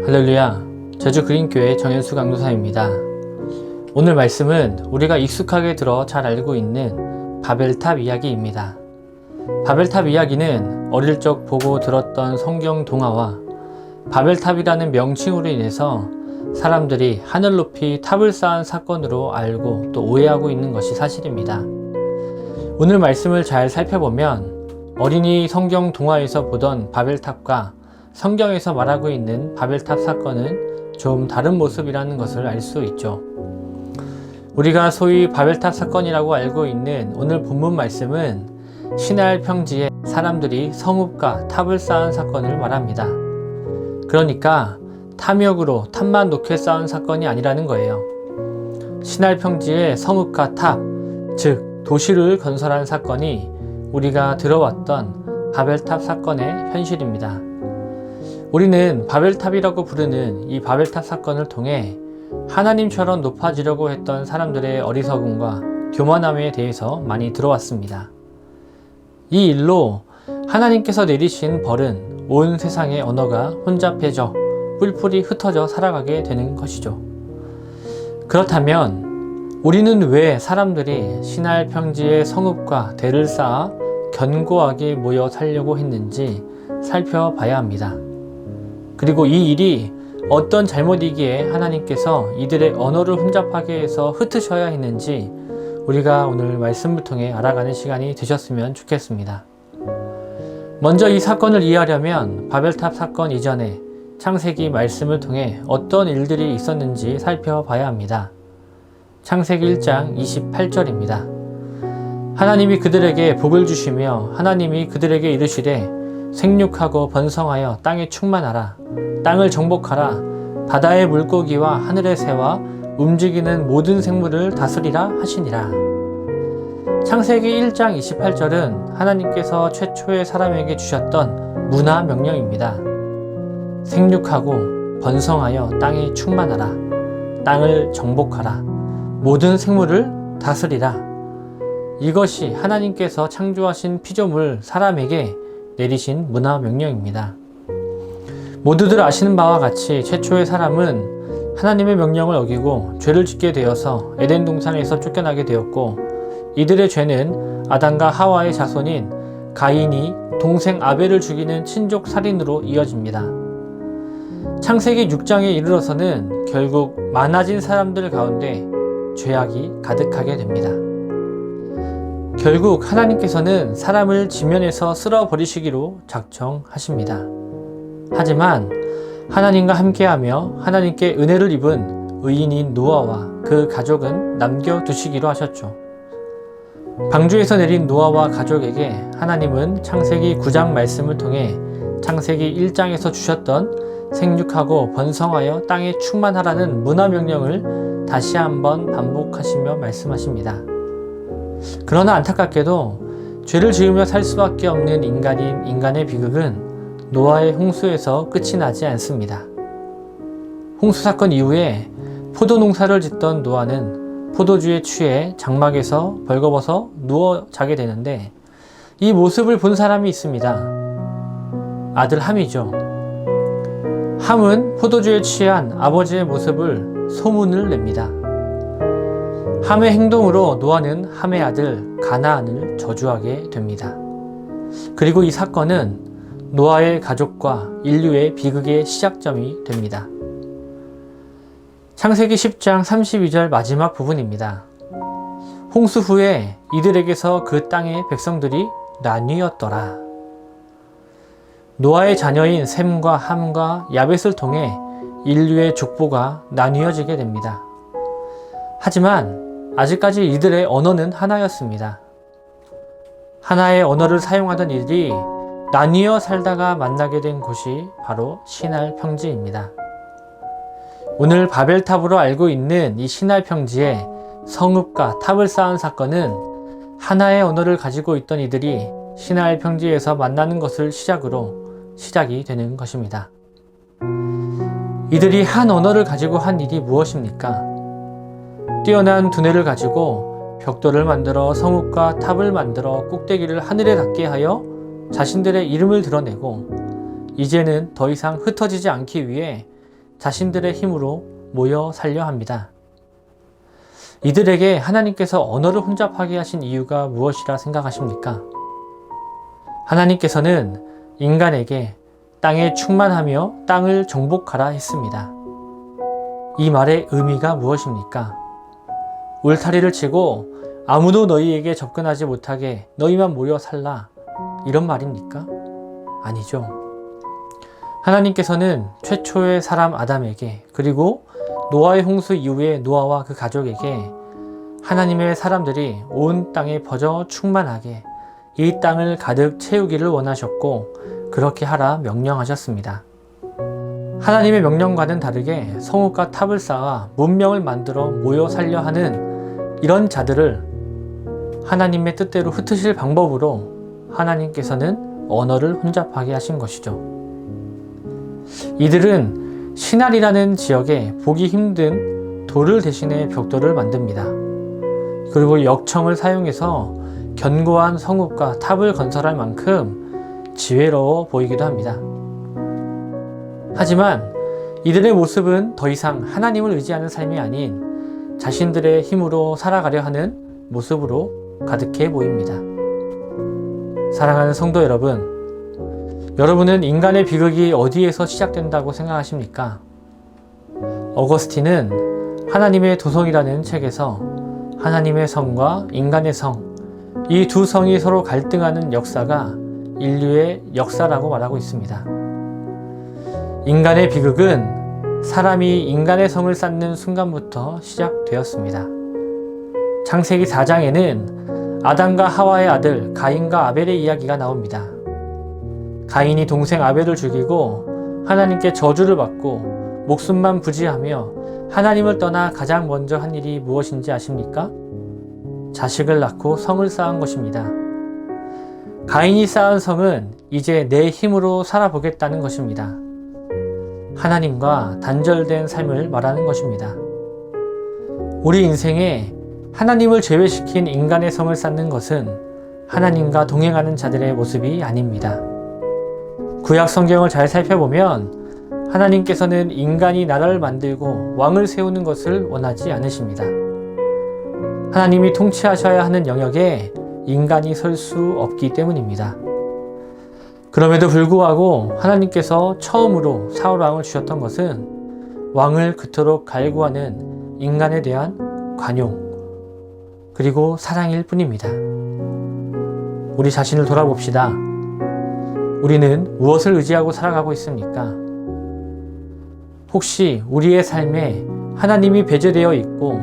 할렐루야, 제주 그린교회 정현수 강도사입니다. 오늘 말씀은 우리가 익숙하게 들어 잘 알고 있는 바벨탑 이야기입니다. 바벨탑 이야기는 어릴 적 보고 들었던 성경 동화와 바벨탑이라는 명칭으로 인해서 사람들이 하늘 높이 탑을 쌓은 사건으로 알고 또 오해하고 있는 것이 사실입니다. 오늘 말씀을 잘 살펴보면 어린이 성경 동화에서 보던 바벨탑과 성경에서 말하고 있는 바벨탑 사건은 좀 다른 모습이라는 것을 알 수 있죠. 우리가 소위 바벨탑 사건이라고 알고 있는 오늘 본문 말씀은 시날 평지에 사람들이 성읍과 탑을 쌓은 사건을 말합니다. 그러니까 탐욕으로 탑만 놓게 쌓은 사건이 아니라는 거예요. 시날 평지에 성읍과 탑, 즉 도시를 건설한 사건이 우리가 들어왔던 바벨탑 사건의 현실입니다. 우리는 바벨탑이라고 부르는 이 바벨탑 사건을 통해 하나님처럼 높아지려고 했던 사람들의 어리석음과 교만함에 대해서 많이 들어왔습니다. 이 일로 하나님께서 내리신 벌은 온 세상의 언어가 혼잡해져 뿔뿔이 흩어져 살아가게 되는 것이죠. 그렇다면 우리는 왜 사람들이 시날 평지에 성읍과 대를 쌓아 견고하게 모여 살려고 했는지 살펴봐야 합니다. 그리고 이 일이 어떤 잘못이기에 하나님께서 이들의 언어를 혼잡하게 해서 흩으셔야 했는지 우리가 오늘 말씀을 통해 알아가는 시간이 되셨으면 좋겠습니다. 먼저 이 사건을 이해하려면 바벨탑 사건 이전에 창세기 말씀을 통해 어떤 일들이 있었는지 살펴봐야 합니다. 창세기 1장 28절입니다. 하나님이 그들에게 복을 주시며 하나님이 그들에게 이르시되 생육하고 번성하여 땅에 충만하라. 땅을 정복하라. 바다의 물고기와 하늘의 새와 움직이는 모든 생물을 다스리라 하시니라. 창세기 1장 28절은 하나님께서 최초의 사람에게 주셨던 문화 명령입니다. 생육하고 번성하여 땅에 충만하라. 땅을 정복하라. 모든 생물을 다스리라. 이것이 하나님께서 창조하신 피조물 사람에게 내리신 문화 명령입니다. 모두들 아시는 바와 같이 최초의 사람은 하나님의 명령을 어기고 죄를 짓게 되어서 에덴 동산에서 쫓겨나게 되었고, 이들의 죄는 아담과 하와의 자손인 가인이 동생 아벨을 죽이는 친족 살인으로 이어집니다. 창세기 6장에 이르러서는 결국 많아진 사람들 가운데 죄악이 가득하게 됩니다. 결국 하나님께서는 사람을 지면에서 쓸어버리시기로 작정하십니다. 하지만 하나님과 함께하며 하나님께 은혜를 입은 의인인 노아와 그 가족은 남겨두시기로 하셨죠. 방주에서 내린 노아와 가족에게 하나님은 창세기 9장 말씀을 통해 창세기 1장에서 주셨던 생육하고 번성하여 땅에 충만하라는 문화 명령을 다시 한번 반복하시며 말씀하십니다. 그러나 안타깝게도 죄를 지으며 살 수밖에 없는 인간인 인간의 비극은 노아의 홍수에서 끝이 나지 않습니다. 홍수 사건 이후에 포도 농사를 짓던 노아는 포도주에 취해 장막에서 벌거벗어 누워 자게 되는데, 이 모습을 본 사람이 있습니다. 아들 함이죠. 함은 포도주에 취한 아버지의 모습을 소문을 냅니다. 함의 행동으로 노아는 함의 아들 가나안을 저주하게 됩니다. 그리고 이 사건은 노아의 가족과 인류의 비극의 시작점이 됩니다. 창세기 10장 32절 마지막 부분입니다. 홍수 후에 이들에게서 그 땅의 백성들이 나뉘었더라. 노아의 자녀인 셈과 함과 야벳을 통해 인류의 족보가 나뉘어지게 됩니다. 하지만 아직까지 이들의 언어는 하나였습니다. 하나의 언어를 사용하던 이들이 나뉘어 살다가 만나게 된 곳이 바로 시날 평지입니다. 오늘 바벨탑으로 알고 있는 이 시날 평지에 성읍과 탑을 쌓은 사건은 하나의 언어를 가지고 있던 이들이 시날 평지에서 만나는 것을 시작이 되는 것입니다. 이들이 한 언어를 가지고 한 일이 무엇입니까? 뛰어난 두뇌를 가지고 벽돌을 만들어 성읍과 탑을 만들어 꼭대기를 하늘에 닿게 하여 자신들의 이름을 드러내고, 이제는 더 이상 흩어지지 않기 위해 자신들의 힘으로 모여 살려 합니다. 이들에게 하나님께서 언어를 혼잡하게 하신 이유가 무엇이라 생각하십니까? 하나님께서는 인간에게 땅에 충만하며 땅을 정복하라 했습니다. 이 말의 의미가 무엇입니까? 울타리를 치고 아무도 너희에게 접근하지 못하게 너희만 모여 살라, 이런 말입니까? 아니죠. 하나님께서는 최초의 사람 아담에게, 그리고 노아의 홍수 이후에 노아와 그 가족에게 하나님의 사람들이 온 땅에 퍼져 충만하게 이 땅을 가득 채우기를 원하셨고, 그렇게 하라 명령하셨습니다. 하나님의 명령과는 다르게 성읍과 탑을 쌓아 문명을 만들어 모여 살려 하는 이런 자들을 하나님의 뜻대로 흩으실 방법으로 하나님께서는 언어를 혼잡하게 하신 것이죠. 이들은 시날이라는 지역에 보기 힘든 돌을 대신해 벽돌을 만듭니다. 그리고 역청을 사용해서 견고한 성읍과 탑을 건설할 만큼 지혜로워 보이기도 합니다. 하지만 이들의 모습은 더 이상 하나님을 의지하는 삶이 아닌 자신들의 힘으로 살아가려 하는 모습으로 가득해 보입니다. 사랑하는 성도 여러분, 여러분은 인간의 비극이 어디에서 시작된다고 생각하십니까? 어거스틴은 하나님의 도성이라는 책에서 하나님의 성과 인간의 성, 이 두 성이 서로 갈등하는 역사가 인류의 역사라고 말하고 있습니다. 인간의 비극은 사람이 인간의 성을 쌓는 순간부터 시작되었습니다. 창세기 4장에는 아담과 하와의 아들 가인과 아벨의 이야기가 나옵니다. 가인이 동생 아벨을 죽이고 하나님께 저주를 받고 목숨만 부지하며 하나님을 떠나 가장 먼저 한 일이 무엇인지 아십니까? 자식을 낳고 성을 쌓은 것입니다. 가인이 쌓은 성은 이제 내 힘으로 살아보겠다는 것입니다. 하나님과 단절된 삶을 말하는 것입니다. 우리 인생에 하나님을 제외시킨 인간의 성을 쌓는 것은 하나님과 동행하는 자들의 모습이 아닙니다. 구약 성경을 잘 살펴보면 하나님께서는 인간이 나라를 만들고 왕을 세우는 것을 원하지 않으십니다. 하나님이 통치하셔야 하는 영역에 인간이 설 수 없기 때문입니다. 그럼에도 불구하고 하나님께서 처음으로 사울왕을 주셨던 것은 왕을 그토록 갈구하는 인간에 대한 관용, 그리고 사랑일 뿐입니다. 우리 자신을 돌아봅시다. 우리는 무엇을 의지하고 살아가고 있습니까? 혹시 우리의 삶에 하나님이 배제되어 있고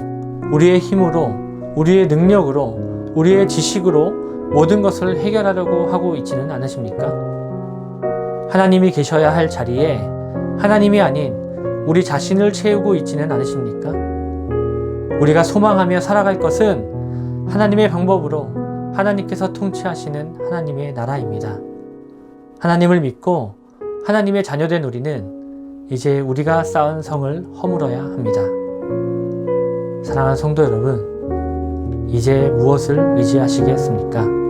우리의 힘으로, 우리의 능력으로, 우리의 지식으로 모든 것을 해결하려고 하고 있지는 않으십니까? 하나님이 계셔야 할 자리에 하나님이 아닌 우리 자신을 채우고 있지는 않으십니까? 우리가 소망하며 살아갈 것은 하나님의 방법으로 하나님께서 통치하시는 하나님의 나라입니다. 하나님을 믿고 하나님의 자녀된 우리는 이제 우리가 쌓은 성을 허물어야 합니다. 사랑하는 성도 여러분, 이제 무엇을 의지하시겠습니까?